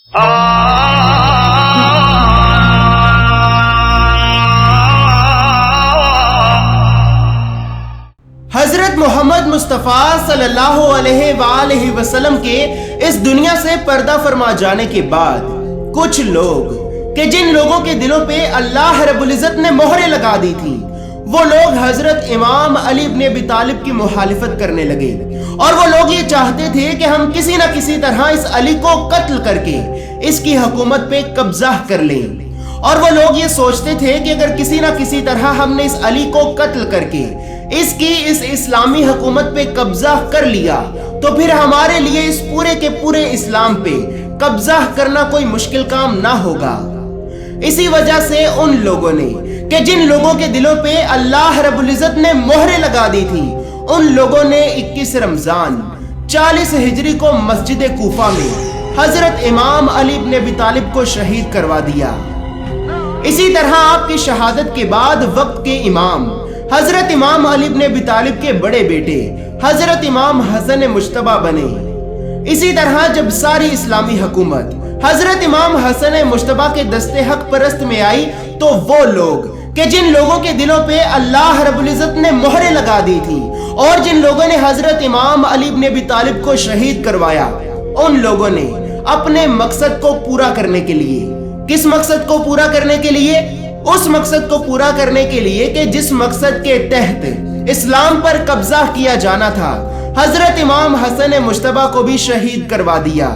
حضرت محمد مصطفیٰ صلی اللہ علیہ وآلہ وسلم کے اس دنیا سے پردہ فرما جانے کے بعد کچھ لوگ کہ جن لوگوں کے دلوں پہ اللہ رب العزت نے مہریں لگا دی تھی، وہ لوگ حضرت امام علی بن ابی طالب کی مخالفت کرنے لگے، اور وہ لوگ یہ چاہتے تھے کہ ہم کسی نہ کسی طرح اس علی کو قتل کر کے اس کی حکومت پہ قبضہ کر لیں، اور وہ لوگ یہ سوچتے تھے کہ اگر کسی نہ کسی طرح ہم نے اس علی کو قتل کر کے اس کی اس اسلامی حکومت پہ قبضہ کر لیا تو پھر ہمارے لیے اس پورے کے پورے اسلام پہ قبضہ کرنا کوئی مشکل کام نہ ہوگا۔ اسی وجہ سے ان لوگوں نے کہ جن لوگوں کے دلوں پہ اللہ رب العزت نے مہریں لگا دی تھی، ان لوگوں نے 21 رمضان 40 ہجری کو مسجد کوفہ میں حضرت امام علی بن ابی طالب کو شہید کروا دیا۔ اسی طرح آپ کی شہادت کے بعد وقت کے امام حضرت امام علی بن ابی طالب کے بڑے بیٹے حضرت امام حسن مجتبی بنے۔ اسی طرح جب ساری اسلامی حکومت حضرت امام حسن مجتبی کے دستے حق پرست میں آئی تو وہ لوگ کہ جن لوگوں کے دلوں پہ اللہ رب العزت نے مہریں لگا دی تھی اور جن لوگوں نے حضرت امام علی بن ابی طالب کو شہید کروایا، ان لوگوں نے اپنے مقصد کو پورا کرنے کے لیے، کس مقصد کو پورا کرنے کے لیے؟ اس مقصد کو پورا کرنے کے لیے کہ جس مقصد کے تحت اسلام پر قبضہ کیا جانا تھا، حضرت امام حسن مجتبی کو بھی شہید کروا دیا۔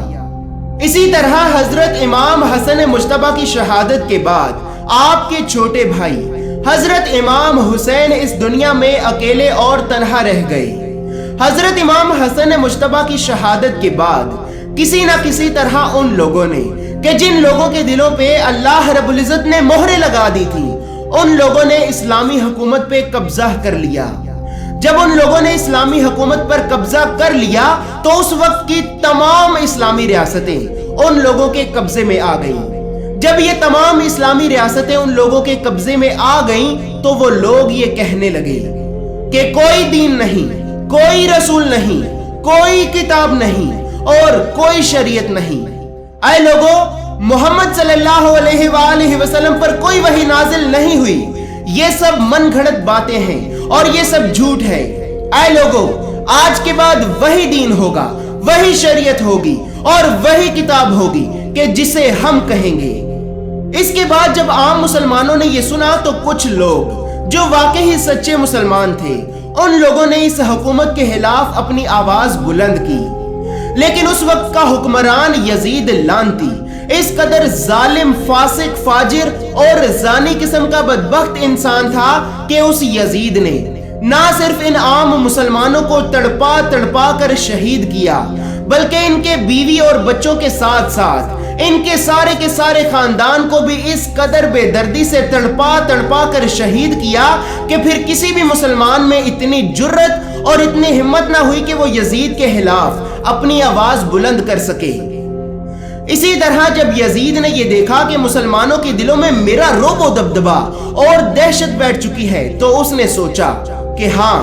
اسی طرح حضرت امام حسن مجتبی کی شہادت کے بعد آپ کے چھوٹے بھائی حضرت امام حسین اس دنیا میں اکیلے اور تنہا رہ گئے۔ حضرت امام حسن مجتبی کی شہادت کے بعد کسی نہ کسی طرح ان لوگوں نے کہ جن لوگوں کے دلوں پہ اللہ رب العزت نے مہریں لگا دی تھی، ان لوگوں نے اسلامی حکومت پہ قبضہ کر لیا۔ جب ان لوگوں نے اسلامی حکومت پر قبضہ کر لیا تو اس وقت کی تمام اسلامی ریاستیں ان لوگوں کے قبضے میں آ گئیں۔ جب یہ تمام اسلامی ریاستیں ان لوگوں کے قبضے میں آ گئیں تو وہ لوگ یہ کہنے لگے کہ کوئی دین نہیں، کوئی رسول نہیں، کوئی کتاب نہیں اور کوئی شریعت نہیں۔ اے لوگو، محمد صلی اللہ علیہ وآلہ وسلم پر کوئی وحی نازل نہیں ہوئی، یہ سب من گھڑت باتیں ہیں اور یہ سب جھوٹ ہے۔ اے لوگو، آج کے بعد وہی دین ہوگا، وہی شریعت ہوگی اور وہی کتاب ہوگی کہ جسے ہم کہیں گے۔ اس کے بعد جب عام مسلمانوں نے یہ سنا تو کچھ لوگ جو واقعی سچے مسلمان تھے، ان لوگوں نے اس حکومت کے خلاف اپنی آواز بلند کی، لیکن اس وقت کا حکمران یزید لعنتی اس قدر ظالم، فاسق، فاجر اور زانی قسم کا بدبخت انسان تھا کہ اس یزید نے نہ صرف ان عام مسلمانوں کو تڑپا تڑپا کر شہید کیا، بلکہ ان کے بیوی اور بچوں کے ساتھ ساتھ ان کے سارے خاندان کو بھی اس قدر بے دردی سے تڑپا تڑپا کر شہید کیا کہ پھر کسی بھی مسلمان میں اتنی جرت اور اتنی ہمت نہ ہوئی کہ وہ یزید کے خلاف اپنی آواز بلند کر سکے۔ اسی طرح جب یزید نے یہ دیکھا کہ مسلمانوں کے دلوں میں میرا رعب و دبدبا اور دہشت بیٹھ چکی ہے تو اس نے سوچا کہ ہاں،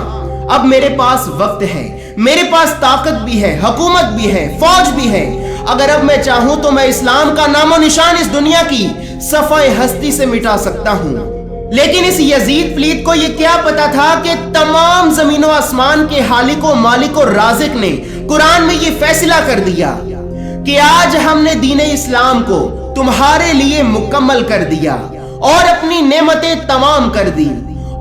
اب میرے پاس وقت ہے، میرے پاس طاقت بھی ہے، حکومت بھی ہے، فوج بھی ہے، اگر اب میں چاہوں تو میں اسلام کا نام و نشان اس دنیا کی صفحہ ہستی سے مٹا سکتا ہوں۔ لیکن اس یزید پلیت کو یہ کیا پتا تھا کہ تمام زمین و آسمان کے خالق و مالک و رازق نے قرآن میں یہ فیصلہ کر دیا کہ آج ہم نے دین اسلام کو تمہارے لیے مکمل کر دیا اور اپنی نعمتیں تمام کر دی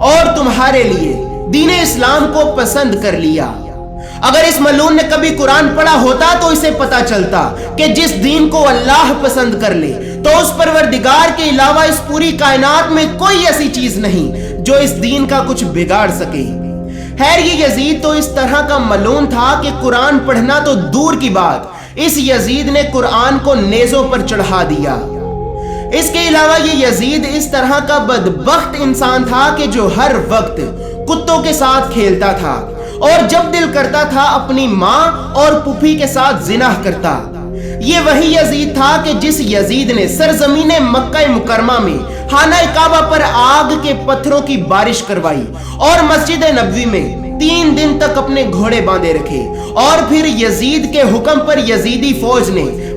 اور تمہارے لیے دین اسلام کو پسند کر لیا۔ اگر اس ملعون نے کبھی قرآن پڑھا ہوتا تو اسے پتا چلتا کہ جس دین کو اللہ پسند کر لے تو اس پروردگار کے علاوہ اس پوری کائنات میں کوئی ایسی چیز نہیں جو اس دین کا کچھ بگاڑ سکے۔ خیر، یہ یزید تو اس طرح کا ملعون تھا کہ قرآن پڑھنا تو دور کی بات، اس یزید نے قرآن کو نیزوں پر چڑھا دیا۔ اس کے علاوہ یہ یزید اس طرح کا بدبخت انسان تھا کہ جو ہر وقت کتوں کے ساتھ کھیلتا تھا اور جب دل کرتا تھا اپنی ماں اور پھوپھی کے ساتھ زنا کرتا۔ یہ وہی یزید تھا کہ جس یزید نے سرزمین مکہ مکرمہ میں خانہ کعبہ پر آگ کے پتھروں کی بارش کروائی اور مسجد نبوی میں 3 دن تک اپنے گھوڑے باندھے رکھے، اور پھر یزید کے حکم پر یزیدی فوج نے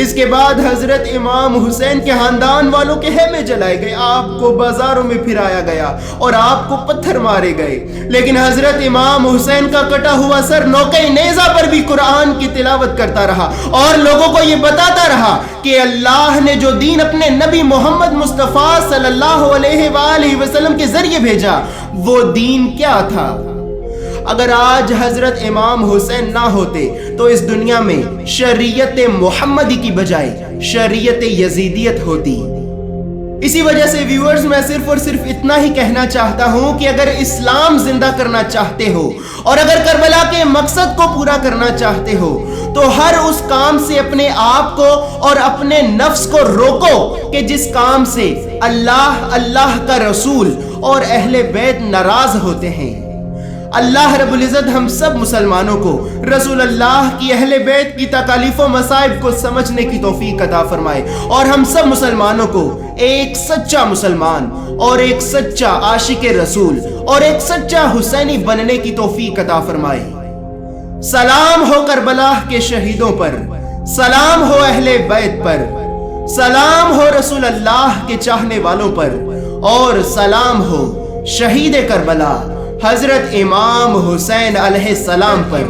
اس کے بعد حضرت امام حسین کے خاندان والوں کے خیمے جلائے گئے، آپ کو بازاروں میں پھرایا گیا اور آپ کو پتھر مارے گئے، لیکن حضرت امام حسین کا کٹا ہوا سر نوکے نیزہ پر بھی قرآن کی تلاوت کرتا رہا اور لوگوں کو یہ بتاتا رہا کہ اللہ نے جو دین اپنے نبی محمد مصطفیٰ صلی اللہ علیہ وآلہ وسلم کے ذریعے بھیجا وہ دین کیا تھا۔ اگر آج حضرت امام حسین نہ ہوتے تو اس دنیا میں شریعت محمدی کی بجائے شریعت یزیدیت ہوتی۔ اسی وجہ سے ویورز میں صرف اور صرف اتنا ہی کہنا چاہتا ہوں کہ اگر اسلام زندہ کرنا چاہتے ہو اور اگر کربلا کے مقصد کو پورا کرنا چاہتے ہو تو ہر اس کام سے اپنے آپ کو اور اپنے نفس کو روکو کہ جس کام سے اللہ کا رسول اور اہل بیت ناراض ہوتے ہیں۔ اللہ رب العزت ہم سب مسلمانوں کو رسول اللہ کی اہل بیت کی تکالیف و مصائب کو سمجھنے کی توفیق عطا فرمائے اور ہم سب مسلمانوں کو ایک سچا مسلمان اور ایک سچا عاشق رسول اور ایک سچا حسینی بننے کی توفیق عطا فرمائے۔ سلام ہو کربلا کے شہیدوں پر، سلام ہو اہل بیت پر، سلام ہو رسول اللہ کے چاہنے والوں پر، اور سلام ہو شہید کربلا حضرت امام حسین علیہ السلام پر۔